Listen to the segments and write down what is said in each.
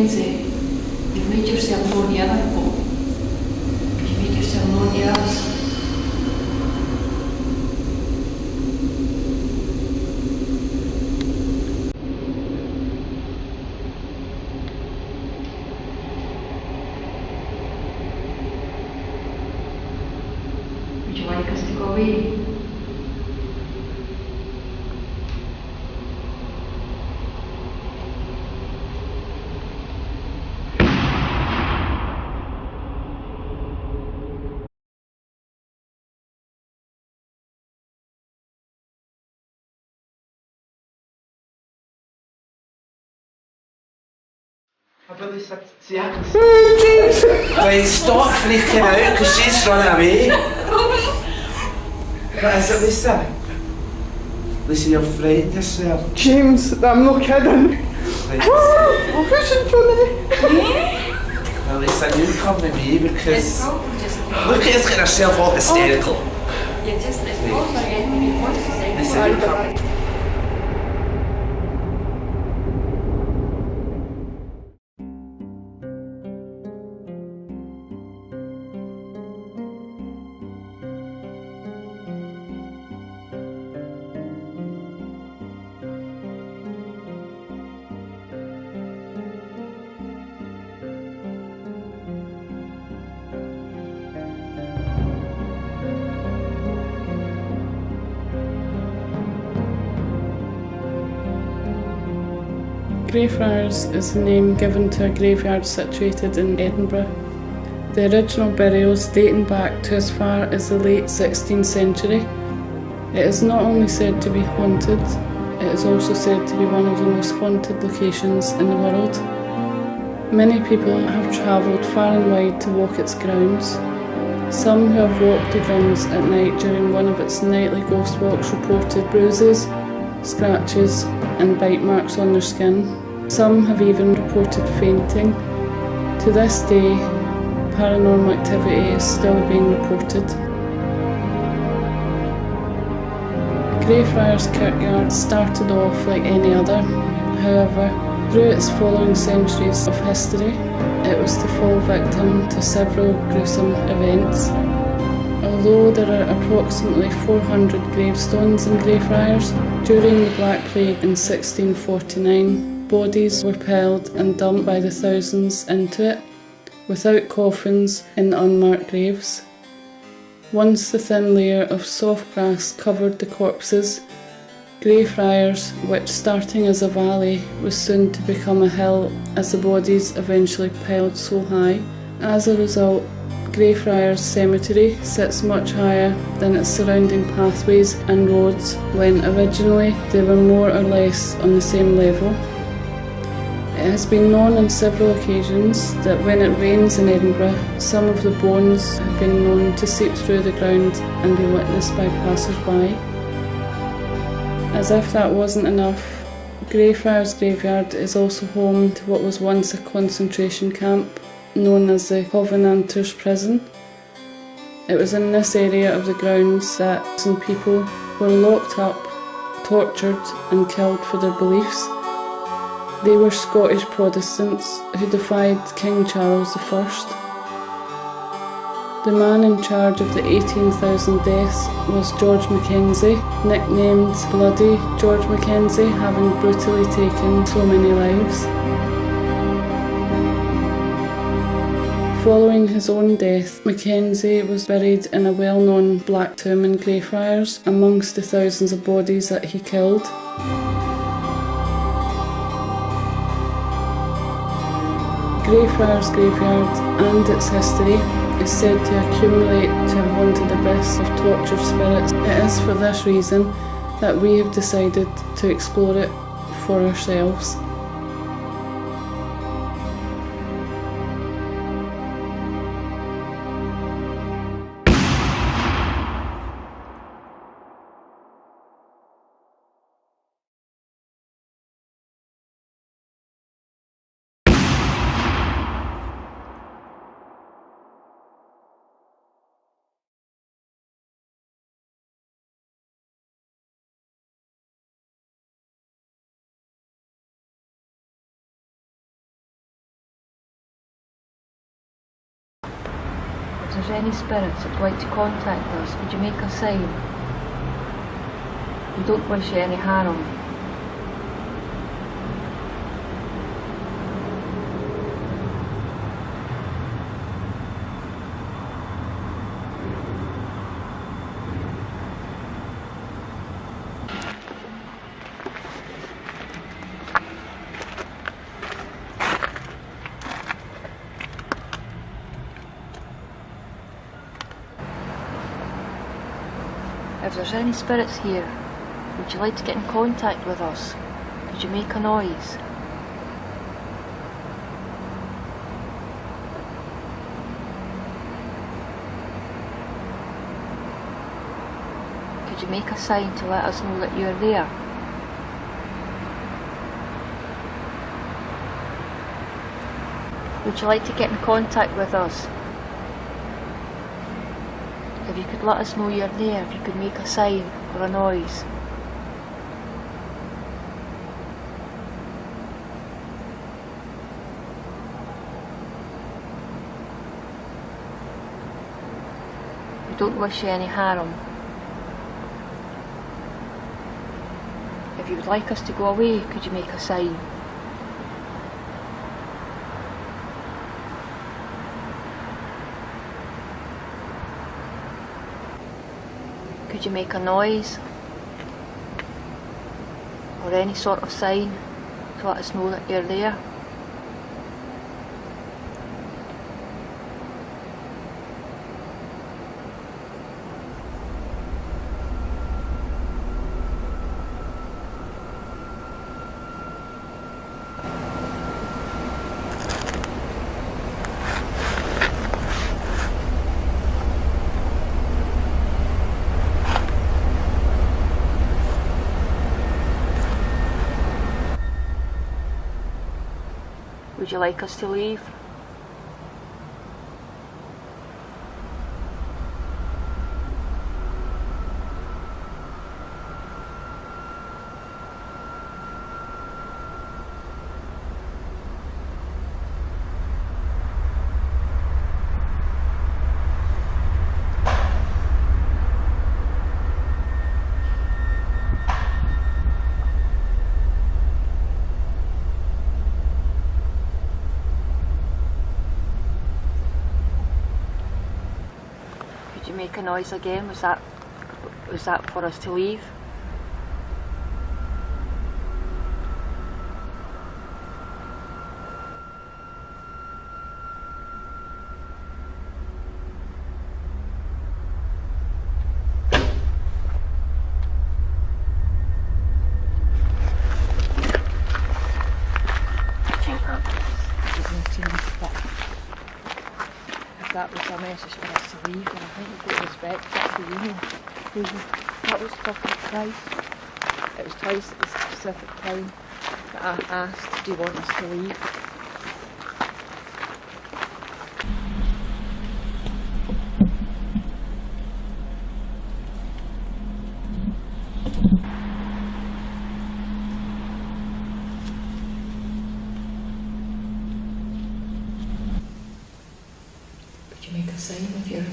Mackenzie, you've made yourself known to other folk. You've made yourself known to us. Would you like us to go away? Right, stop freaking out because she's running away. What is it, Lisa? Lisa, you're frightened yourself. James, I'm not kidding. Right. Oh, who's in front of me? Well, Lisa, you come with me It's because probably just... look at us getting herself all hysterical. It's probably getting me once to say... Lisa, you come. Greyfriars is the name given to a graveyard situated in Edinburgh. The original burials dating back to as far as the late 16th century. It is not only said to be haunted, it is also said to be one of the most haunted locations in the world. Many people have travelled far and wide to walk its grounds. Some who have walked the grounds at night during one of its nightly ghost walks reported bruises, scratches and bite marks on their skin. Some have even reported fainting. To this day, paranormal activity is still being reported. Greyfriars Kirkyard started off like any other. However, through its following centuries of history, it was to fall victim to several gruesome events. Although there are approximately 400 gravestones in Greyfriars, during the Black Plague in 1649, bodies were piled and dumped by the thousands into it, without coffins in unmarked graves. Once the thin layer of soft grass covered the corpses, Greyfriars, which starting as a valley was soon to become a hill as the bodies eventually piled so high. As a result, Greyfriars Cemetery sits much higher than its surrounding pathways and roads when originally they were more or less on the same level. It has been known on several occasions that when it rains in Edinburgh, some of the bones have been known to seep through the ground and be witnessed by passers-by. As if that wasn't enough, Greyfriars Graveyard is also home to what was once a concentration camp known as the Covenanters Prison. It was in this area of the grounds that some people were locked up, tortured and killed for their beliefs. They were Scottish Protestants who defied King Charles I. The man in charge of the 18,000 deaths was George Mackenzie, nicknamed Bloody George Mackenzie, having brutally taken so many lives. Following his own death, Mackenzie was buried in a well-known black tomb in Greyfriars amongst the thousands of bodies that he killed. Greyfriars Graveyard and its history is said to accumulate to a haunted abyss of tortured spirits. It is for this reason that we have decided to explore it for ourselves. If there's any spirits that would like to contact us, would you make a sign? We don't wish you any harm. If there's any spirits here, would you like to get in contact with us? Could you make a noise? Could you make a sign to let us know that you're there? Would you like to get in contact with us? If you could let us know you're there, if you could make a sign or a noise. We don't wish you any harm. If you would like us to go away, could you make a sign? Could you make a noise or any sort of sign to let us know that you're there? Would you like us to leave? Could you make a noise again? Was that for us to leave? That was a message for us to leave, and I think we've got to respect that to you. That was twice. It was twice at the specific time that I asked, do you want us to leave? Could you make a sign if you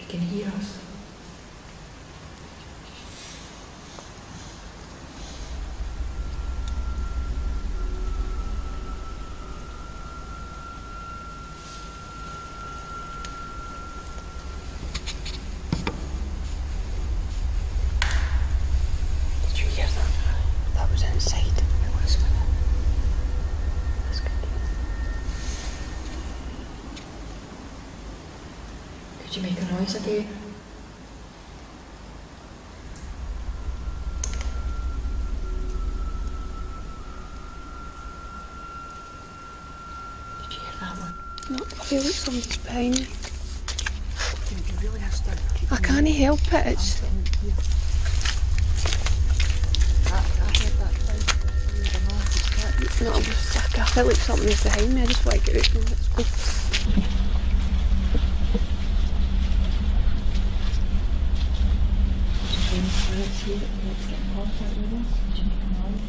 can hear us? Did you hear that? That was inside. It was. That's good. Could you make a noise again? Did you hear that one? No, I feel like somebody's behind me. You really have to keep I can't help it. It's. I heard that sound. No, I felt like something was behind me. I just want to get out now. Let's go. Any spirits here that would like to get in contact with us? Could you make a noise?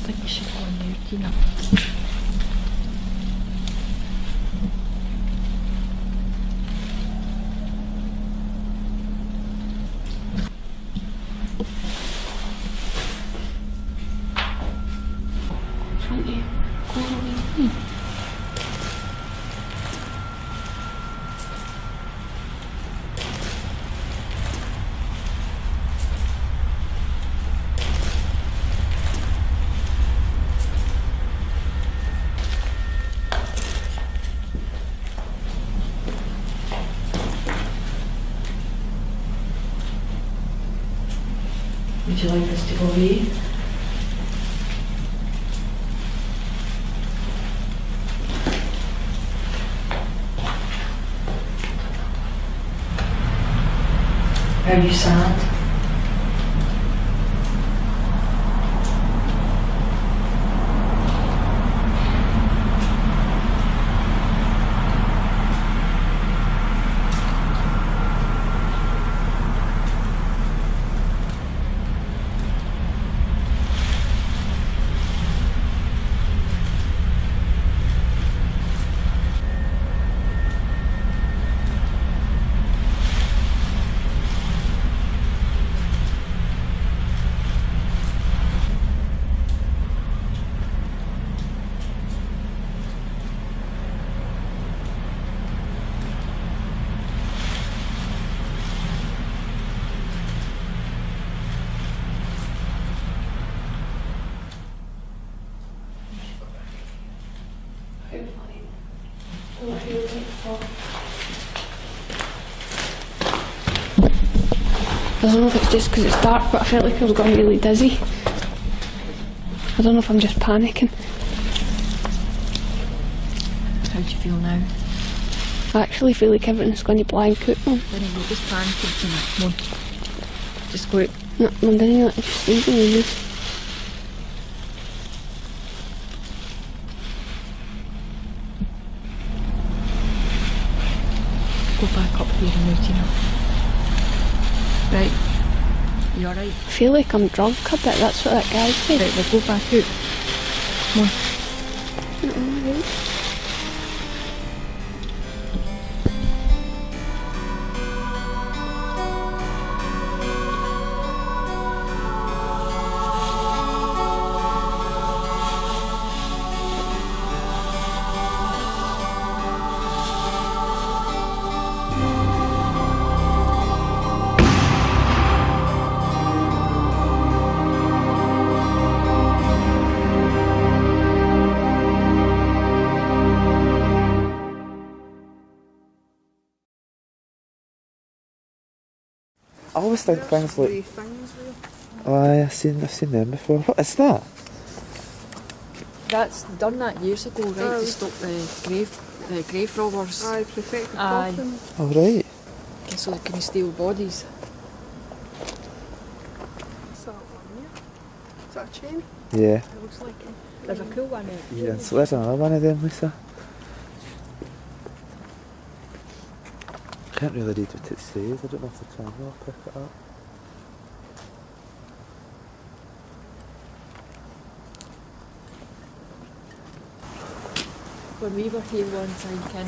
think you should go in there, Tina. Can't you go away? Would you like us to go away? Are you sad? I don't know if it's just because it's dark, but I felt like I was going really dizzy. I don't know if I'm just panicking. How do you feel now? I actually feel like everything's going to blank out. Then you're just panicking, Tina. Come on. Just go out. No, I'm doing that. Just leaving you. Go back up here now, Tina. Right. You alright? I feel like I'm drunk a bit. That's what that guy said. Right, we'll go back out. Come on. Alright. I always think things like. Oh, aye, I've seen them before. What is that? That's done that years ago, right, to stop the grave robbers. Aye, protect the Aye. coffin. Oh, right. So they can steal bodies. What's that one here? Is that a chain? Yeah. It looks like it. There's a cool one out. Yeah, so there's another one of them, Lisa. I can't really read what it says. I don't know if the camera will pick it up. When we were here once, like in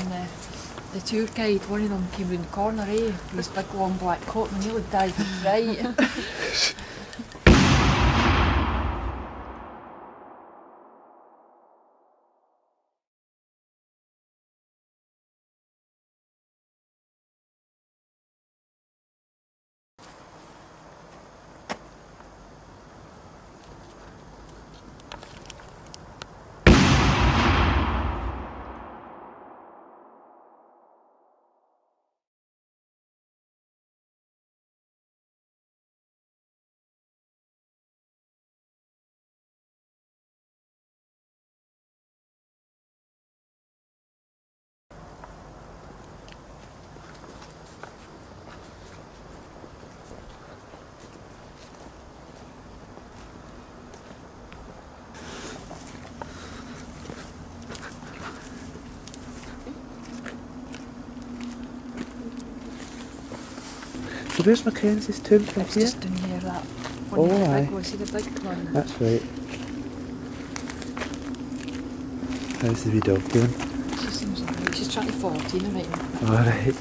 the tour guide, one of them came round the corner, with his big long black coat, and he nearly dived right. So where's Mackenzie's tomb from It's here? just down here, that one. Oh, The aye. big one, see the big one? That's right. How's the wee dog doing? She seems alright. She's trying to 14 right now. Alright.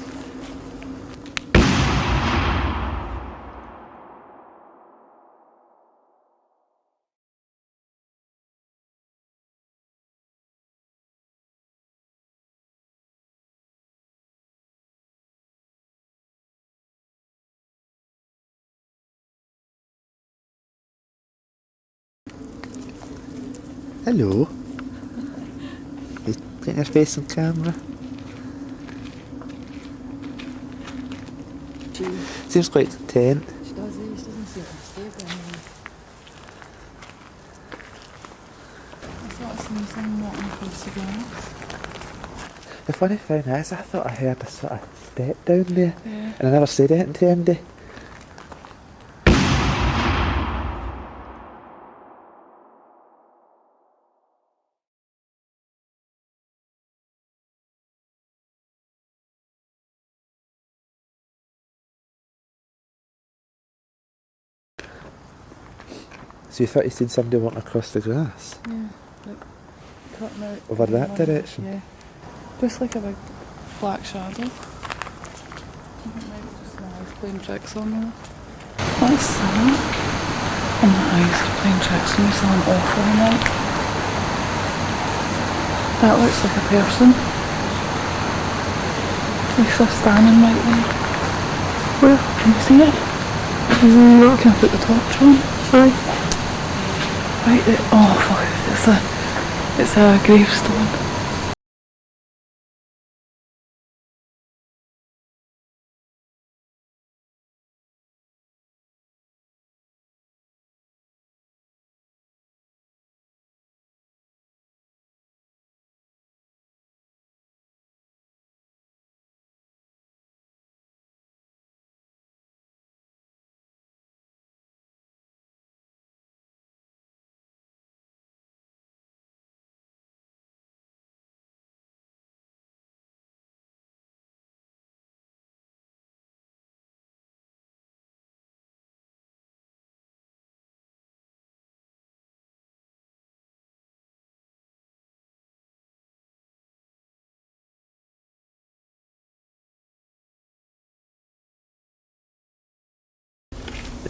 Hello. You getting your face on camera? She Seems quite content. does, she doesn't seem to stay anyway. I thought I seen someone walking across the grass. The funny thing is, I thought I heard a sort of step down there, Yeah. and I never said anything to anybody. So you thought you seen somebody walking across the grass? Yeah, like cutting out. Over that one- direction? Yeah. Just like a big black shadow. I think maybe just my eyes playing tricks on me. What's that? And my eyes are playing tricks on me, so I'm awful like. That looks like a person. He's just standing right there. Where? Can you see it? No. Can I put the torch on? Aye. Right there. Oh fuck, it's a gravestone.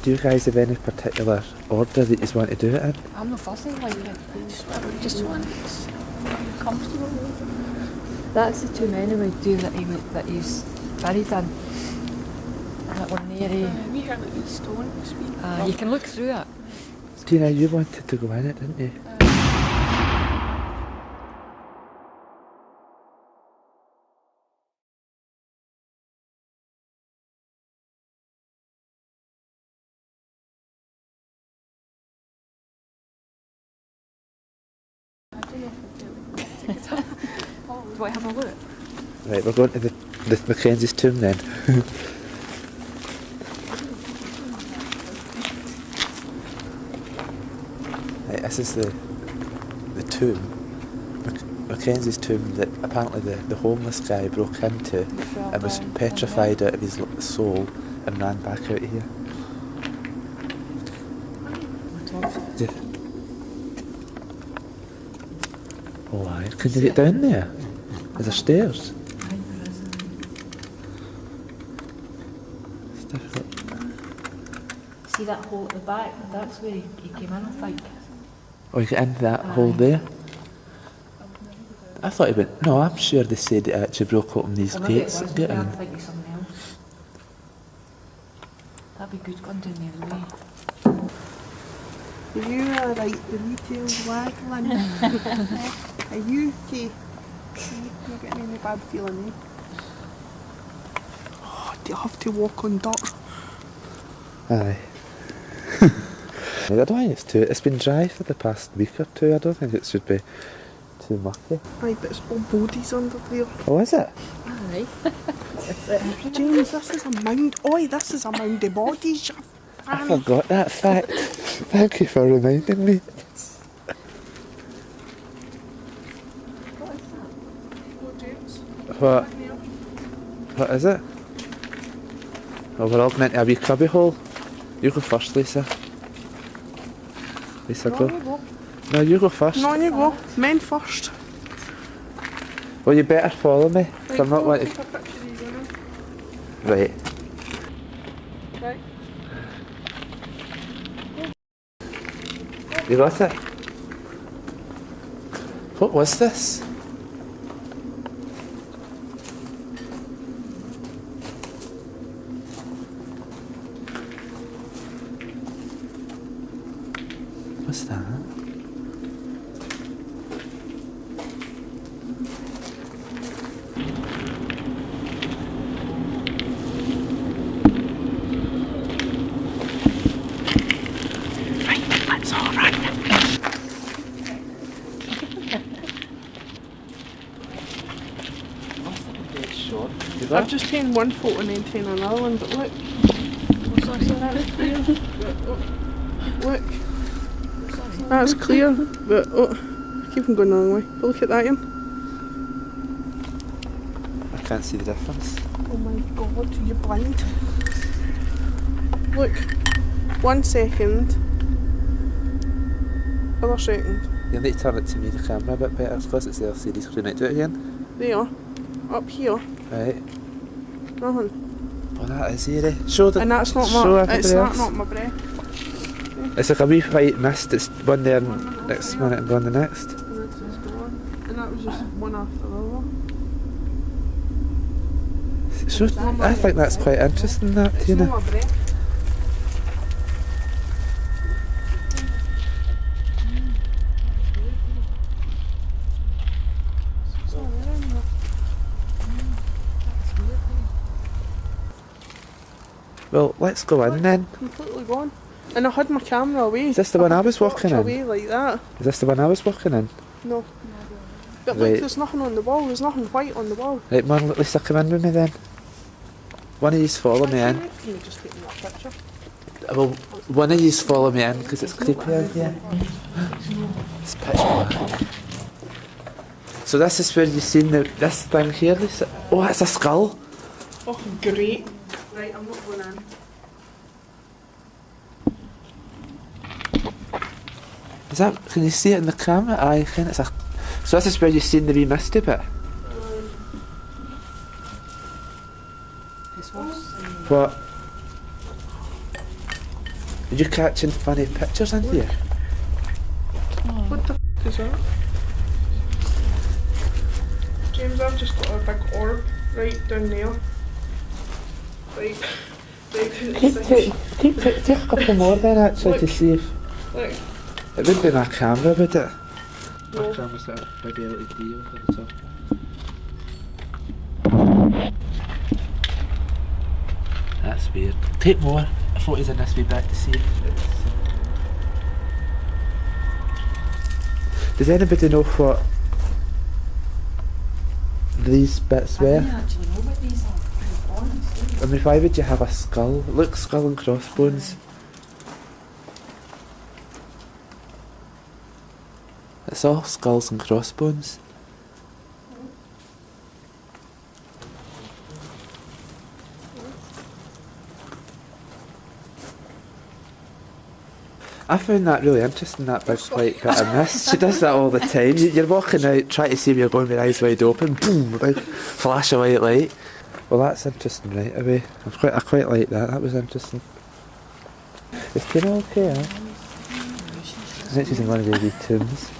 Do you guys have any particular order that you want to do it in? I'm not fussy like it. Just one. Comfortable. That's the two men we do that he's buried in. That one near. We heard like the stones being. You can look through it. Tina, you wanted to go in it, didn't you? Do I have a look? Right, we're going to the Mackenzie's tomb then. Right, this is the tomb. Mackenzie's tomb that apparently the homeless guy broke into and was petrified out of his soul and ran back out of here. Yeah. Oh, aye. Can you get down there? Is there stairs? It's difficult. See that hole at the back? That's where he came in, I think. Oh, you get into that hole there? I thought he went. No, I'm sure they said it actually broke open these gates and get I'm in. thinking something else. That'd be good going down the other way. You are right, the retail waggling. Are you okay? You're getting any bad feeling, eh? Oh, do you have to walk on dirt? Aye. I don't think it's been dry for the past week or two. I don't think it should be too mucky. Aye, but it's all bodies under there. Oh, is it? Alright. James, this is a mound. Oi, this is a mound of bodies. You I forgot that fact. Thank you for reminding me. What? What is it? Oh, we're all meant to a wee cubby hole. You go first, Lisa. Lisa, go. No, you go first. No, you go. Men first. Well, you better follow me. 'Cause I'm not go like... take a picture of you now. Right. Right. You got it? What was this? What's that? Right, let's all run. Short. I've just taken one photo and then taken another one, but look. Look. That's clear, but I keep on going the wrong way. But look at that one. I can't see the difference. Oh my god, you're blind. Look. 1 second. Other second. You need to turn it to me, the camera a bit better, because it's the LCD screen. Right, do it again. There. Up here. Right. Nothing. Oh, that is eerie. Show the... And that's not show my... everybody It's else. not my breath. It's like a wee white mist. It's one there and next minute and gone the next. And it's just gone. And that was just one after the other. Show, I think that's quite interesting, that, It's Tina. not my breath. Well, let's go in then. Completely gone. And I had my camera away. Is this the one I was walked walking in? away like that. Is this the one I was walking in? No. But look, Right. there's nothing on the wall. There's nothing white on the wall. Right, man, at least I come in with me then. One of yous follow me in. Can you just take me that picture? Well, one of yous follow me in because it's creepy out here. It's pitch black. So this is where you've seen this thing here, Lisa. Oh, it's a skull. Oh, great. Right, I'm not going in. Is that? Can you see it in the camera? Aye, can it's a. So this is where you've seen the wee misty bit. What? Are you catching funny pictures in here? What the f is that? James, I've just got a big orb right down there. Right. Take a couple more then actually to see if. Look. It wouldn't be my camera, would it? No. My camera's got a big LED over the top. That's weird. Take more photos in this wee bit to see if it's... Does anybody know what these bits were? actually know what these are, honestly. I mean, why would you have a skull? Look, skull and crossbones. It's all skulls and crossbones. I found that really interesting, that big white bit of mist. She does that all the time. You're walking out, trying to see where you're going with your eyes wide open, boom, a big flash of white light. Well, that's interesting right away. I quite like that. That was interesting. Is Tina okay? Huh? I think she's in one of the wee tombs.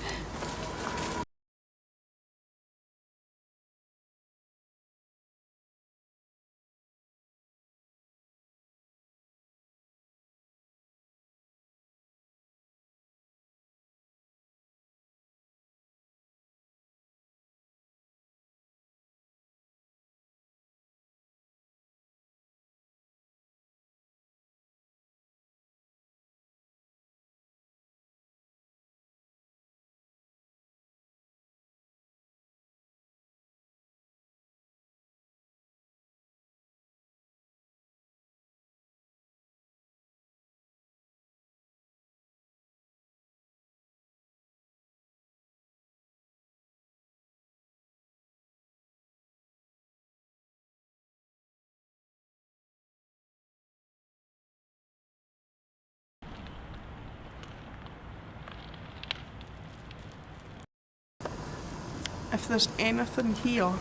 if there's anything here,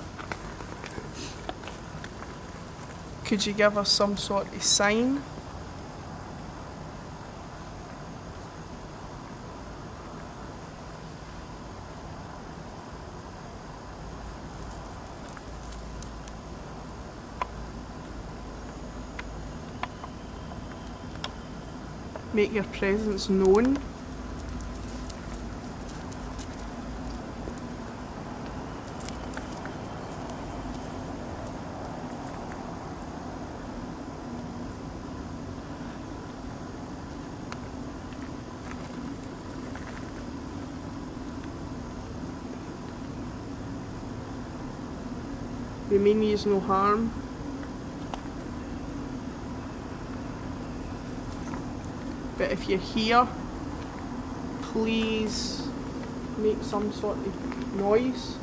could you give us some sort of sign? Make your presence known. We mean yous no harm. But if you're here, please make some sort of noise.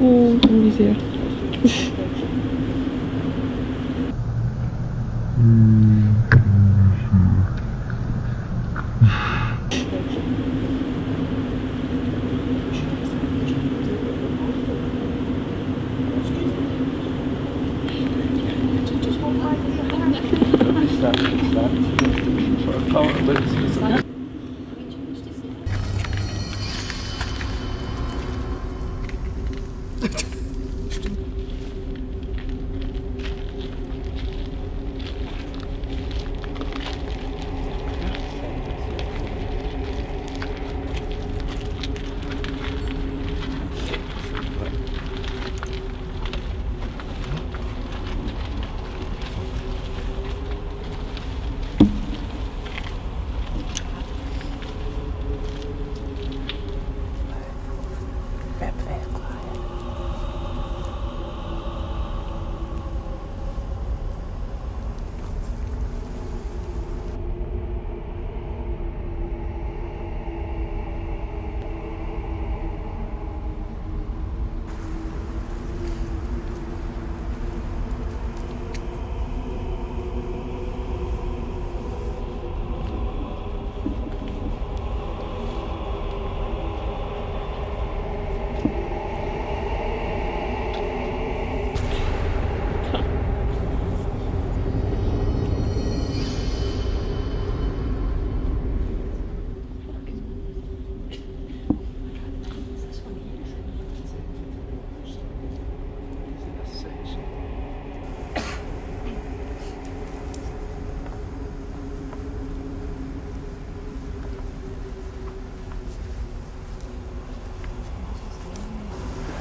Oh, somebody's there.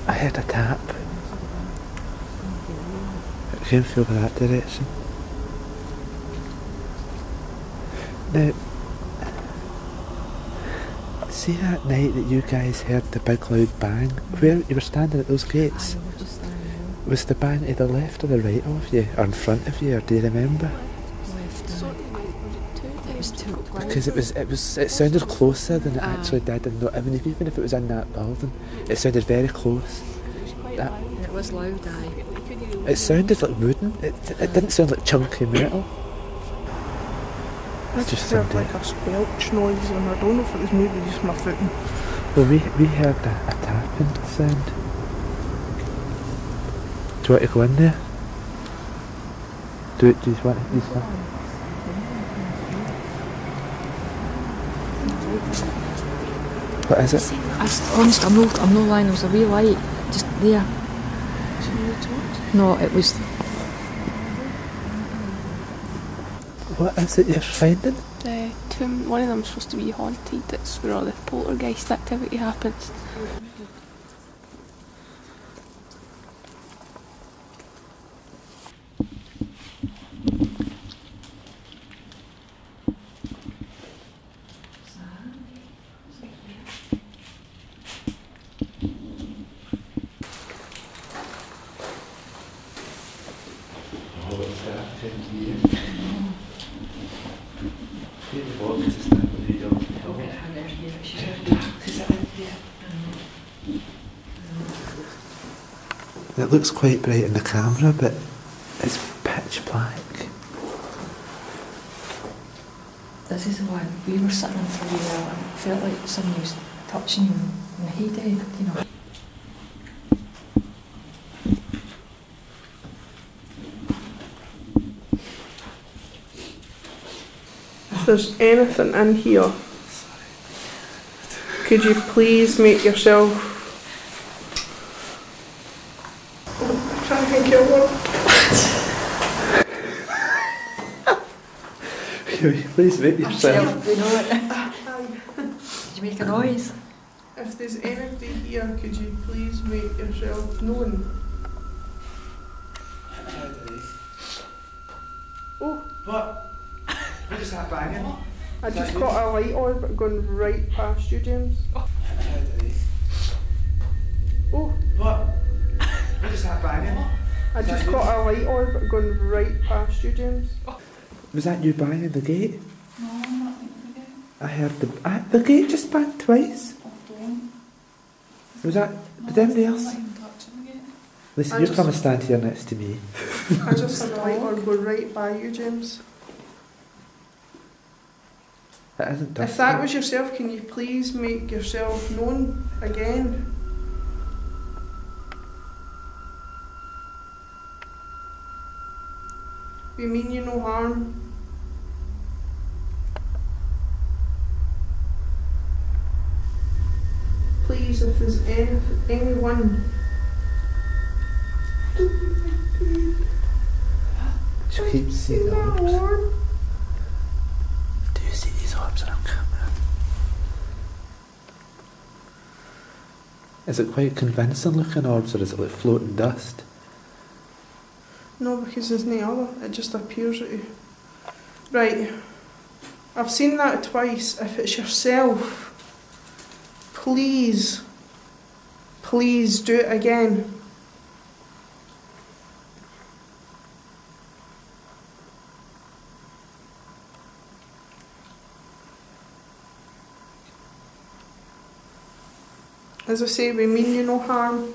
I heard a tap. It came through that direction. Now, see that night that you guys heard the big loud bang? Where you were standing at those gates? Was the bang to the left or the right of you? Or in front of you? Or do you remember? Because it sounded closer than it actually did. And I mean, even if it was in that building, it sounded very close. It was loud, aye. It sounded like wooden. It didn't sound like chunky metal. I just heard like a squelch noise, and I don't know if it was maybe just my footing. Well, we heard a tapping sound. Do you want to go in there? Do you want to do something? What is it? Honest, I'm no lying, there was a wee light just there. No, it was... What is it you're finding? The tomb, one of them's supposed to be haunted. That's where all the poltergeist activity happens. It looks quite bright in the camera, but it's pitch black. This is the one we were sitting in for a while and it felt like somebody was touching you in the heyday, you know. If there's anything in here, could you please make yourself... I'm trying to think of one. Please make yourself. We know it. Did you make a noise? If there's anybody here, could you please make yourself known? Oh, What? What is that banging? I just got a light orb going right past you, James. Oh, What? What is that banging? I just got a light orb going right past you, James. Was that you banging the gate? No, I'm not thinking the gate. I heard the gate just banged twice. Was that? Did anybody else? I'm not even touching the gate. Listen, you come and stand here next to me. I just had a light orb go right by you, James. It isn't dusty. If that was yourself, can you please make yourself known again? We mean you no harm. Please, if there's anyone... She keeps seeing the orbs. Do you see these orbs on camera? Is it quite convincing looking orbs, or is it like floating dust? No, because there's no other. It just appears at you. Right. I've seen that twice. If it's yourself, please do it again. As I say, we mean you no harm.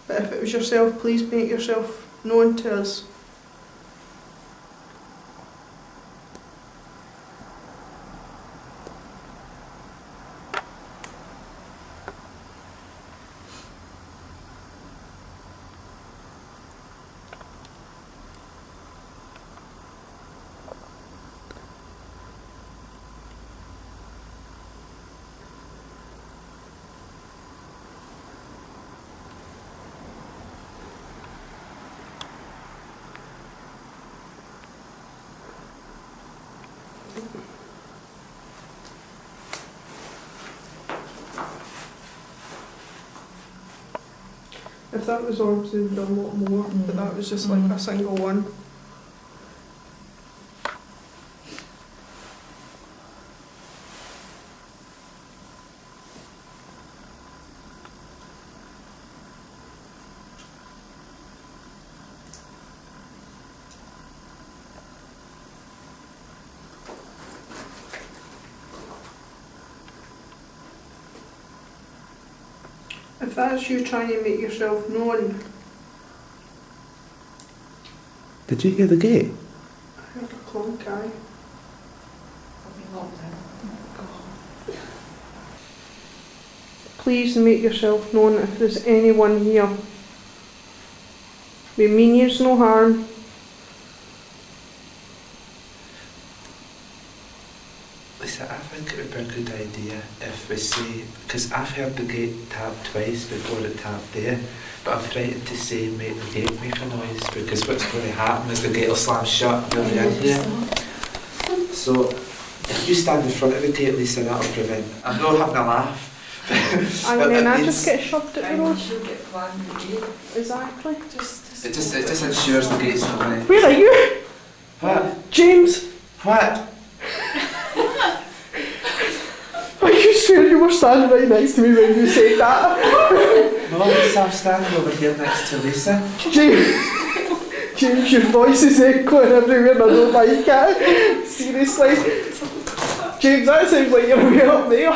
But if it was yourself, please make yourself known to us. If that was orbs, they'd done a lot more, but that was just like a single one. If that's you trying to make yourself known, Did you hear the gate? I heard a clonk eye. Please make yourself known if there's anyone here. We mean yous no harm. Lisa, I think it would be a good idea if we say, because I've heard the gate tap twice before it tapped there, but I'm frightened to say make the gate make a noise, because what's going to happen is the gate will slam shut really in there. So if you stand in front of the gate, Lisa, that'll prevent. I'm not having a laugh. And But then it I means- just get shoved at the road. She'll get planned in the gate. Exactly. It just ensures the gate's not going to... Where are you? What? James, What? I swear you were standing right next to me when you said that. No, Lisa, I'm standing over here next to Lisa. James, James, your voice is echoing everywhere and I don't like it. Seriously. James, that sounds like you're way up there.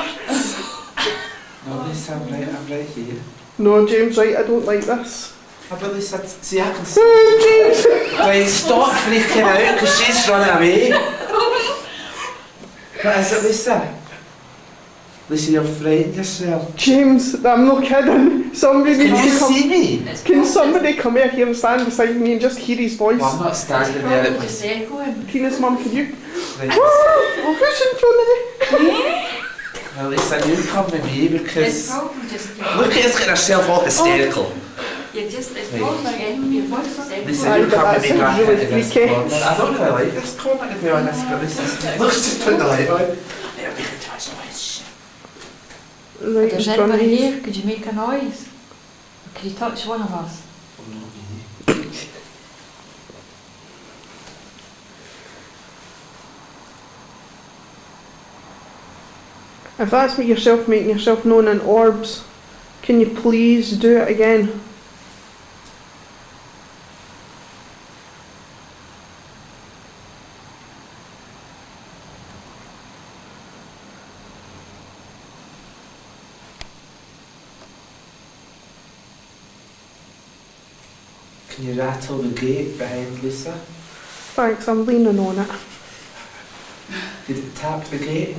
No, Lisa, I'm right here. No, James, right, I don't like this. Oh, but Lisa, see, I can see. James! Right, stop freaking out because she's running away. What is it, Lisa? Lisa, you're frightening yourself. James, I'm not kidding. Somebody Can needs you to come. see me? Can somebody come here and stand beside me and just hear his voice? Well, I'm not standing there. It was... Tina's mum, can you? Right. Oh, who's in front of me? Well, Lisa, you come with me It's because... probably just Look at us getting herself all hysterical. you're just it's probably like your voice is Lisa, Aye, you but come that with me sounds back really into this freaky. corner. I don't really like this corner, to be honest, but this is... Let's just put the light on. There, we can touch the lights. Right, There's in front of anybody me. here? Could you make a noise? Could you touch one of us? If that's what yourself making yourself known in orbs, can you please do it again? Can you rattle the gate behind Lisa? Thanks, I'm leaning on it. Did it tap the gate?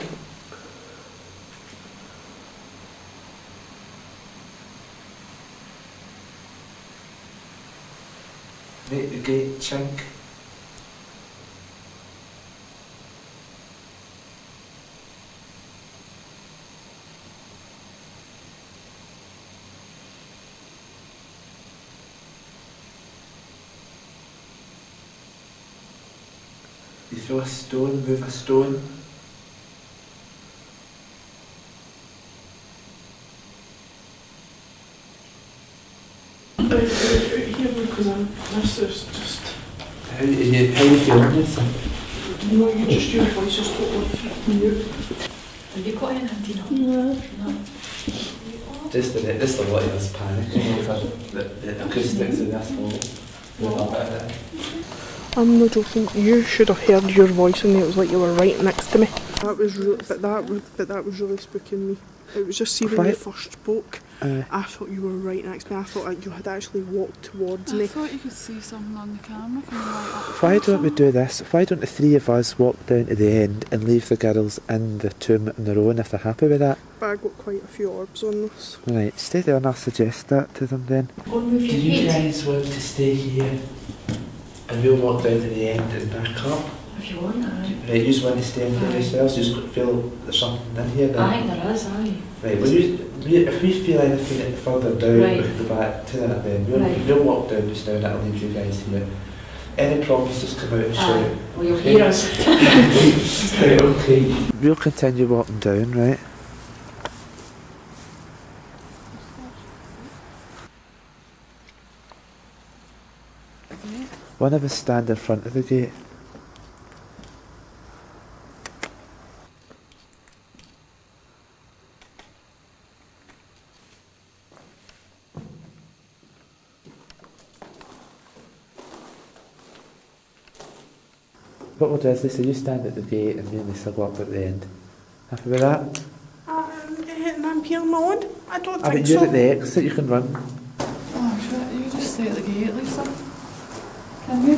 Make the gate chink. You throw a stone, move a stone. Here, because this is just. How you feeling, Lisa? No, you just, your voice is totally freaking out. Have you got anything, Dino? No. Just this a lot of us panicking over the acoustics of this hall. We're not at it. I'm not joking. You should have heard your voice in there. It was like you were right next to me. That was that was really spooking me. It was just see when you first spoke. I thought you were right next to me. I thought like, you had actually walked towards me. I thought you could see something on the camera coming right up. Why don't we do this? Why don't the three of us walk down to the end and leave the girls in the tomb on their own if they're happy with that? But I got quite a few orbs on this. Right, stay there and I'll suggest that to them then. Go and move Do your you head guys want to stay here and we'll walk down to the end and back up? if you want. Aye. Right, you just want to stay in here Aye. yourselves, you just feel there's something in here then? I think there is, aye. Right, well if we feel anything further down Right. with the back to that then, Right. we'll walk down just now and that'll leave you guys here. Any problems, just come out and shout. Aye. Well, you'll hear us. Right, okay. We'll continue walking down, right? One of us stand in front of the gate. What we'll do is, Lisa, you stand at the gate and me and Lisa go up at the end. Happy with that? And I'm here, my lord. I don't I think bet you're so. at the exit, you can run. Oh shit, you just stay at the gate, Lisa. Can you?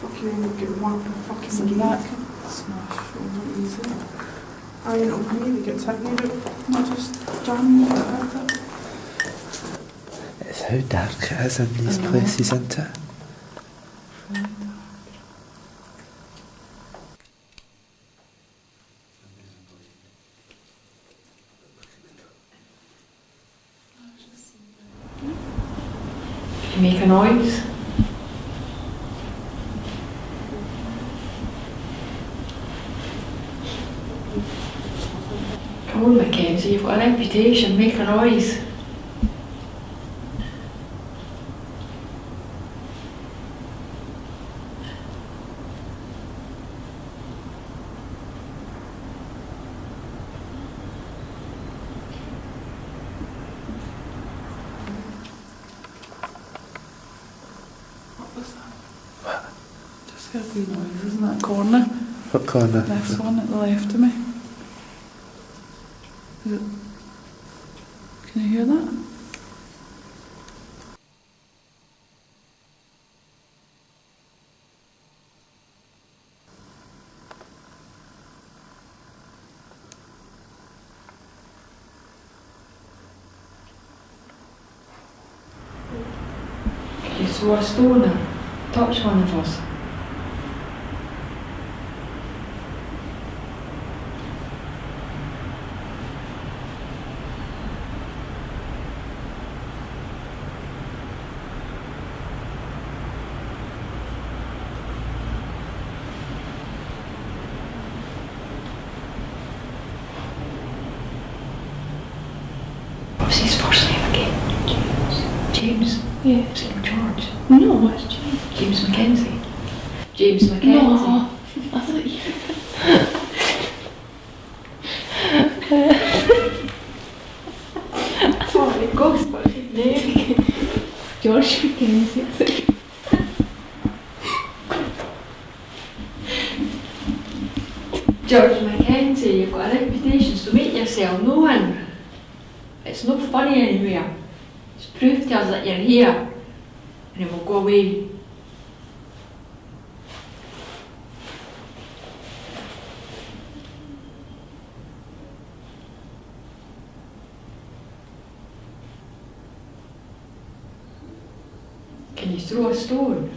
Fucking get one fucking It's a gate. back smash over easy. I know, really gets hit me out. Not just jam it out. It's how dark it is in these I know. places, isn't it? You make a noise. Come on, Mackenzie, you've got an reputation, make a noise. There's wee noises in that corner. What corner? This one at the left of me. Is it? Can you hear that? Could you throw a stone or touch one of us? What's his first name again? James. James? Yeah. St. George. No, it's James. James Mackenzie. James Mackenzie. No, I thought you. Oh, it goes by his name. George Mackenzie. I thought you- George Mackenzie, you've got a reputation, so make yourself known. It's not funny anywhere. Just prove to us that you're here, and then we'll go away. Can you throw a stone?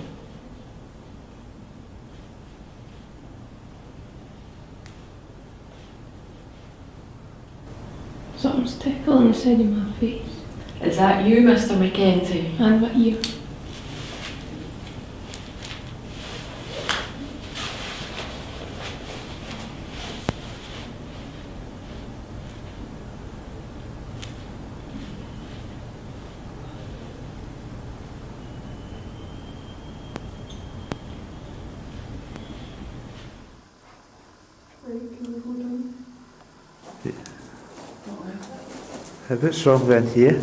Something's tickling the side of my face. Is that you, Mr. Mackenzie? And what ear? What's wrong with here?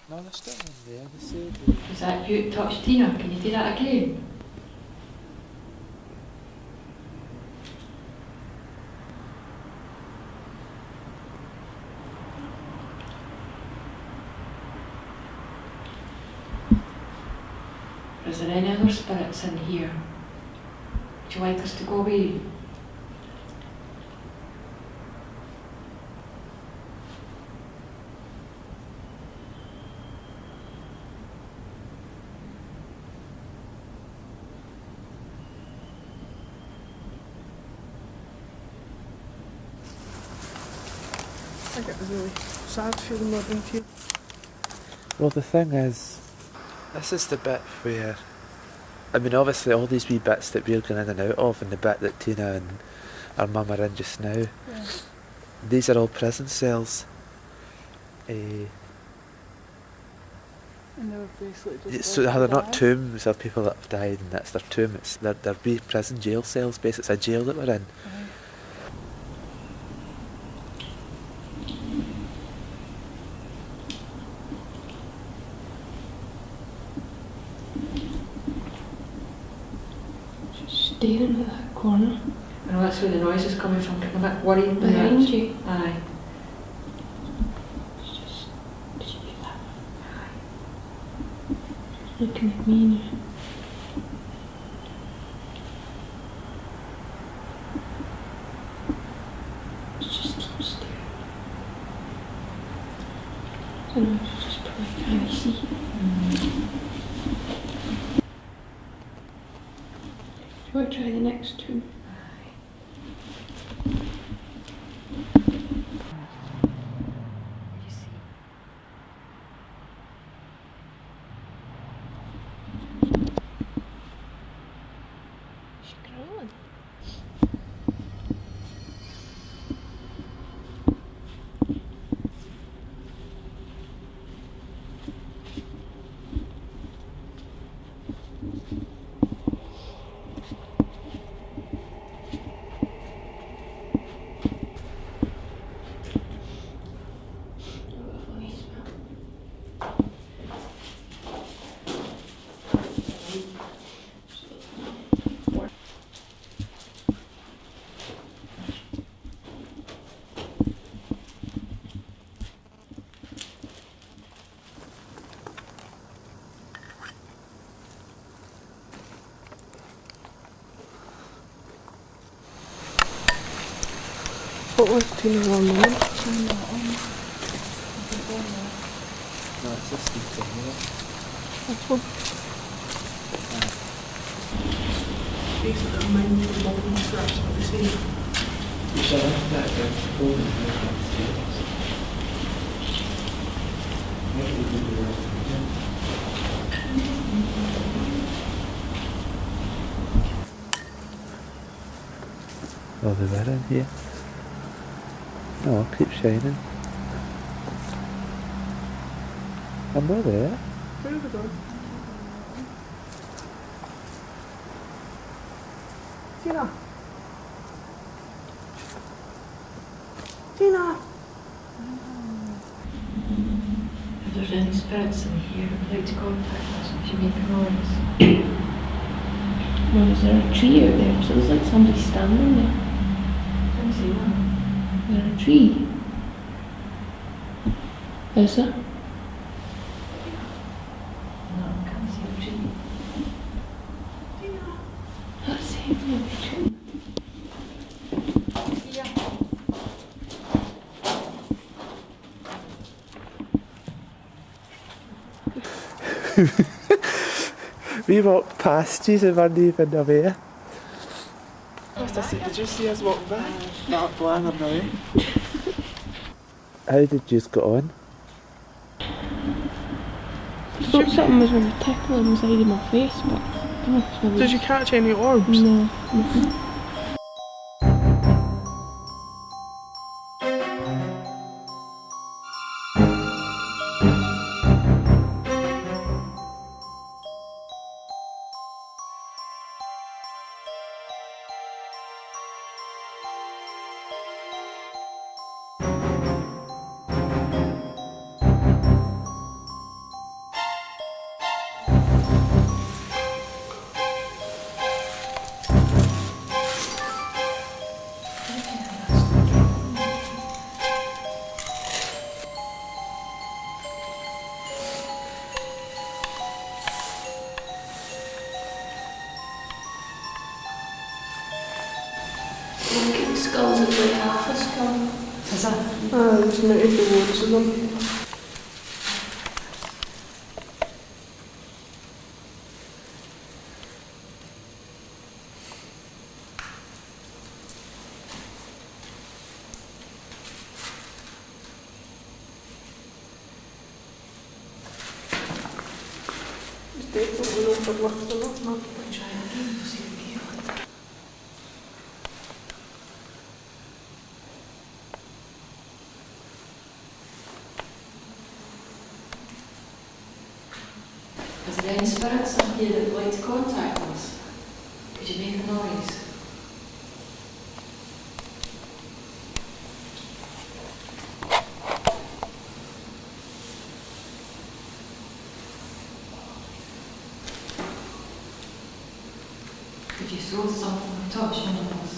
No, they're still in there. They said. Is that you that touched Tina? Can you do that again? Is there any other spirits in here? Would you like us to go away? I get a really sad feeling living here. Well, the thing is, this is the bit where, I mean, obviously all these wee bits that we're going in and out of, and the bit that Tina and our mum are in just now, these are all prison cells. And they were basically just. So they're not tombs of people that have died and that's their tomb, they're wee prison jail cells, basically. It's a jail that we're in. Staring at that corner. I know that's where the noise is coming from. I'm a bit worried. Behind you. Aye. It's just. Did you hear that? Looking at me and you. It just keeps staring. I know it's just probably trying to see. Do you want to try the next two? She's growling. What was Tina one moment? No, it's this thing here. This one. Basically, I'm minding the bottom straps what they say. So that golden oh, the red in here. Oh, keep shining. I'm not there. Where have we gone? Tina! Tina! If there's any spirits in here who'd like to contact us, would you make a noise? Well, is there a tree out there? 'Cause it looks like somebody's standing there. Can you see that? Is there a tree? Is there? No, I can't see a tree. That's definitely a tree. We walked past you and weren't even aware. Did you see us walk by? Not blind or no. How did you get on? I thought something was going to tickle inside of my face, but I don't know if it's maybe... Did you catch any orbs? No, nothing. Skulls are like half a skull. Is that? There's meant to be loads of them. There's definitely no for lifting up, no. Try again to see if we feel it. Is there any spirits in here that would like to contact us? Could you make a noise? Could you throw something or touch one of us?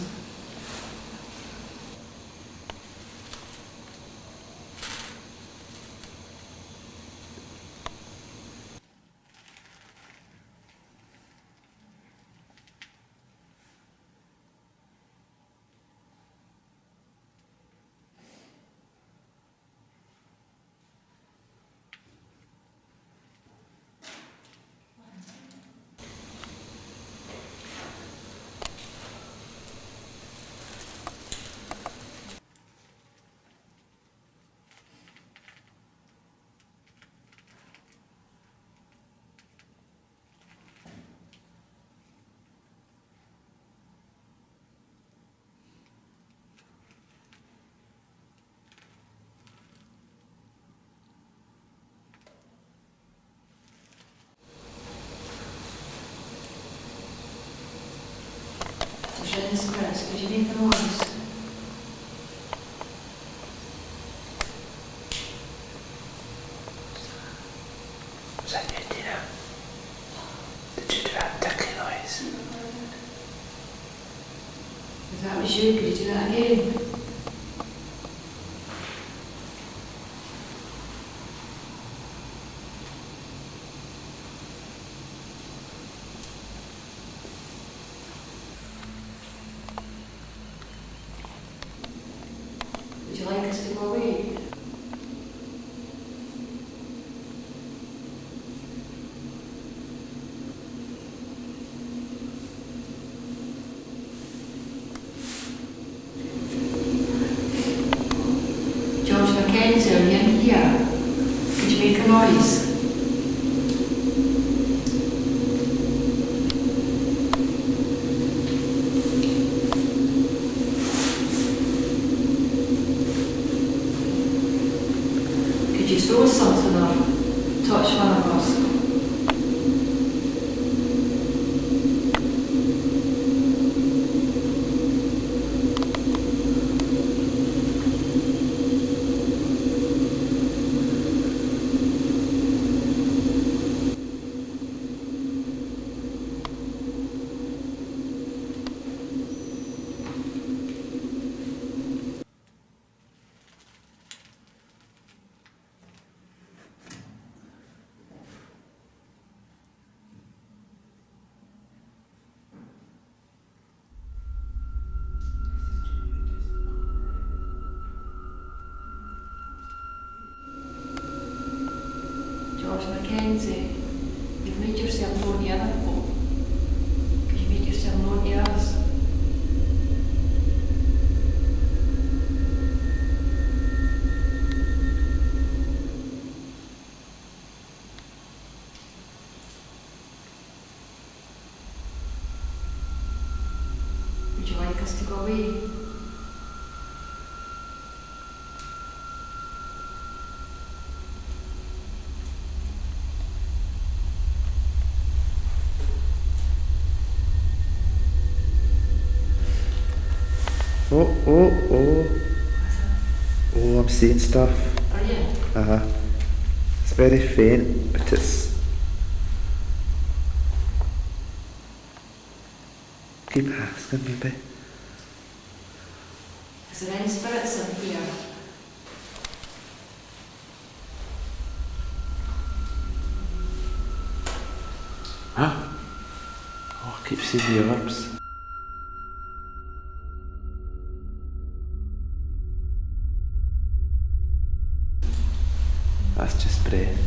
If there's any spirits, could you make a noise? Was that you, Tina? Did you do that tickly noise? If that was you, could you do that again? noise. Could you throw something or touch one of us? George Mackenzie, you've made yourself known to other folk. Could you make yourself known to us? Would you like us to go away? Oh, I'm seeing stuff. Are you? It's very faint, but it's... Keep asking, maybe. Is there any spirits in here? Oh, I keep seeing the orbs. That's just breath.